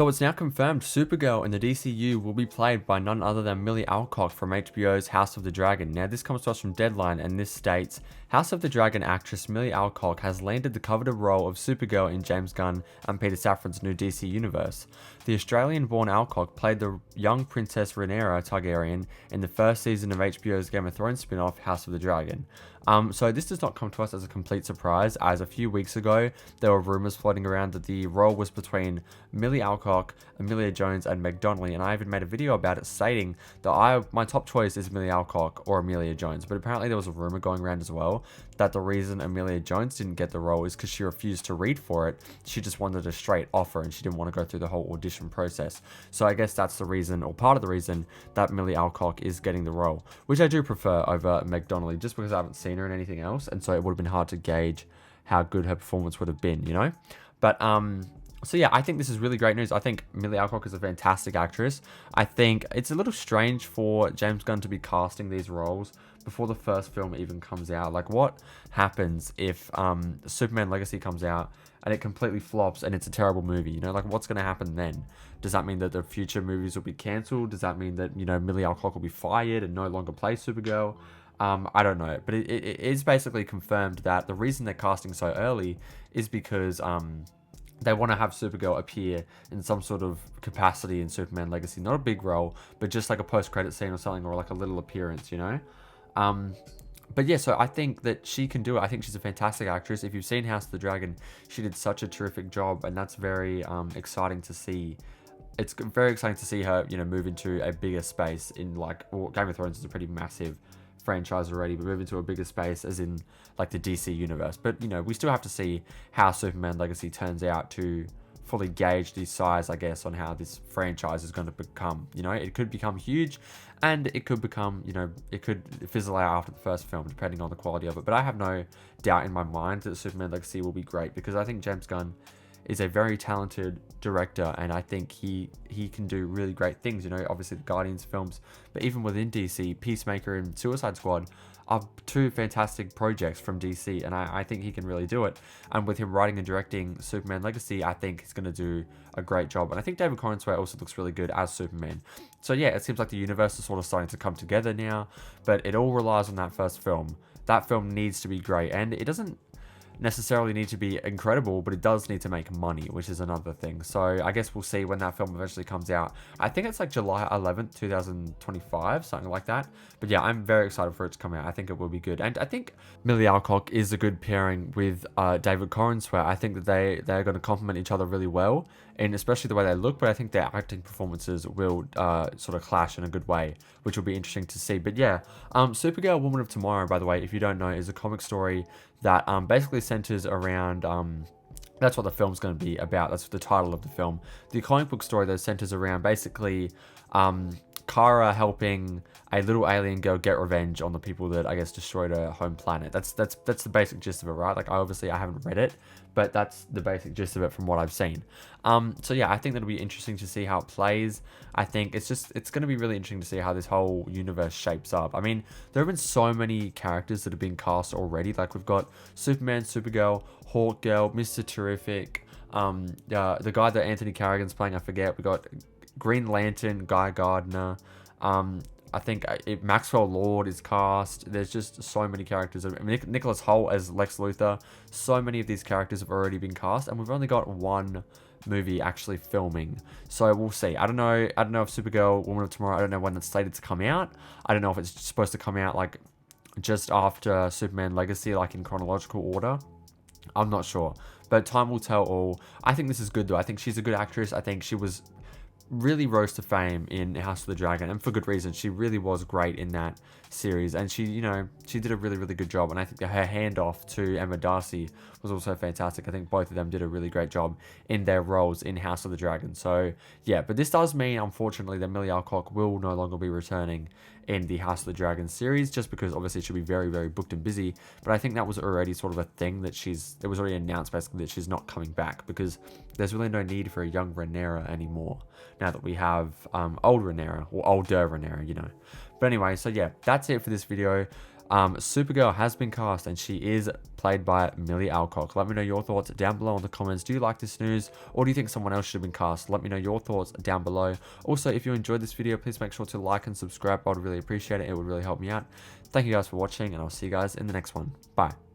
So it's now confirmed Supergirl in the DCU will be played by none other than Millie Alcock from HBO's House of the Dragon. Now this comes to us from Deadline and this states, House of the Dragon actress Millie Alcock has landed the coveted role of Supergirl in James Gunn and Peter Safran's new DC universe. The Australian-born Alcock played the young Princess Rhaenyra Targaryen in the first season of HBO's Game of Thrones spin-off House of the Dragon. So this does not come to us as a complete surprise, as a few weeks ago there were rumours floating around that the role was between Millie Alcock, Emilia Jones and Meg Donnelly, and I even made a video about it stating that my top choice is Millie Alcock or Emilia Jones, but apparently there was a rumour going around as well that the reason Emilia Jones didn't get the role is because she refused to read for it. She just wanted a straight offer and she didn't want to go through the whole audition process. So I guess that's the reason, or part of the reason, that Millie Alcock is getting the role, which I do prefer over Meg Donnelly just because I haven't seen her in anything else, and so it would have been hard to gauge how good her performance would have been, you know? But so yeah, I think this is really great news. I think Millie Alcock is a fantastic actress. I think it's a little strange for James Gunn to be casting these roles before the first film even comes out. Like, what happens if Superman Legacy comes out and it completely flops and it's a terrible movie? You know, like, what's going to happen then? Does that mean that the future movies will be cancelled? Does that mean that, you know, Millie Alcock will be fired and no longer play Supergirl? I don't know, but it is basically confirmed that the reason they're casting so early is because they want to have Supergirl appear in some sort of capacity in Superman Legacy. Not a big role, but just like a post-credit scene or something, or like a little appearance, you know? But yeah, so I think that she can do it. I think she's a fantastic actress. If you've seen House of the Dragon, she did such a terrific job, and that's very exciting to see. It's very exciting to see her, you know, move into a bigger space in, like, well, Game of Thrones is a pretty massive franchise already, but move into a bigger space as in like the DC universe. But, you know, we still have to see how Superman Legacy turns out to fully gauge the size, I guess, on how this franchise is going to become. You know, it could become huge and it could become, you know, it could fizzle out after the first film depending on the quality of it. But I have no doubt in my mind that Superman Legacy will be great, because I think James Gunn is a very talented director, and I think he can do really great things. You know, obviously the Guardians films, but even within DC, Peacemaker and Suicide Squad are two fantastic projects from DC, and I think he can really do it. And with him writing and directing Superman Legacy, I think he's going to do a great job. And I think David Corensway also looks really good as Superman. So yeah, it seems like the universe is sort of starting to come together now, but it all relies on that first film. That film needs to be great, and it doesn't necessarily need to be incredible, but it does need to make money, which is another thing. So I guess we'll see when that film eventually comes out. I think it's like July 11th, 2025, something like that. But yeah, I'm very excited for it to come out. I think it will be good. And I think Millie Alcock is a good pairing with David Corensway. I think that they're going to complement each other really well, and especially the way they look, but I think their acting performances will sort of clash in a good way, which will be interesting to see. But yeah, Supergirl Woman of Tomorrow, by the way, if you don't know, is a comic story that basically centers around, that's what the film's going to be about. That's the title of the film. The comic book story, though, centers around basically Kara helping a little alien girl get revenge on the people that, I guess, destroyed her home planet. That's the basic gist of it, right? Like, I haven't read it, but that's the basic gist of it from what I've seen. So yeah, I think that'll be interesting to see how it plays. I think it's going to be really interesting to see how this whole universe shapes up. I mean, there have been so many characters that have been cast already. Like, we've got Superman, Supergirl, Hawkgirl, Mr. Terrific, the guy that Anthony Carrigan's playing, I forget. We got Green Lantern, Guy Gardner. I think Maxwell Lord is cast. There's just so many characters. I mean, Nicholas Hoult as Lex Luthor. So many of these characters have already been cast, and we've only got one movie actually filming. So we'll see. I don't know if Supergirl Woman of Tomorrow, I don't know when it's slated to come out. I don't know if it's supposed to come out like just after Superman Legacy, like in chronological order. I'm not sure, but time will tell all. I think this is good though. I think she's a good actress. I think she really rose to fame in House of the Dragon, and for good reason. She really was great in that series, and she did a really, really good job. And I think her handoff to Emma Darcy was also fantastic. I think both of them did a really great job in their roles in House of the Dragon. So yeah, but this does mean, unfortunately, that Millie Alcock will no longer be returning in the House of the Dragon series, just because obviously she'll be very, very booked and busy. But I think that was already sort of a thing that it was already announced basically that she's not coming back, because there's really no need for a young Rhaenyra anymore now that we have old Rhaenyra, or older Rhaenyra, you know. But anyway, so yeah, that's it for this video. Supergirl has been cast and she is played by Millie Alcock. Let me know your thoughts down below in the comments. Do you like this news, or do you think someone else should have been cast? Let me know your thoughts down below. Also, if you enjoyed this video, please make sure to like and subscribe. I would really appreciate it. It would really help me out. Thank you guys for watching, and I'll see you guys in the next one. Bye.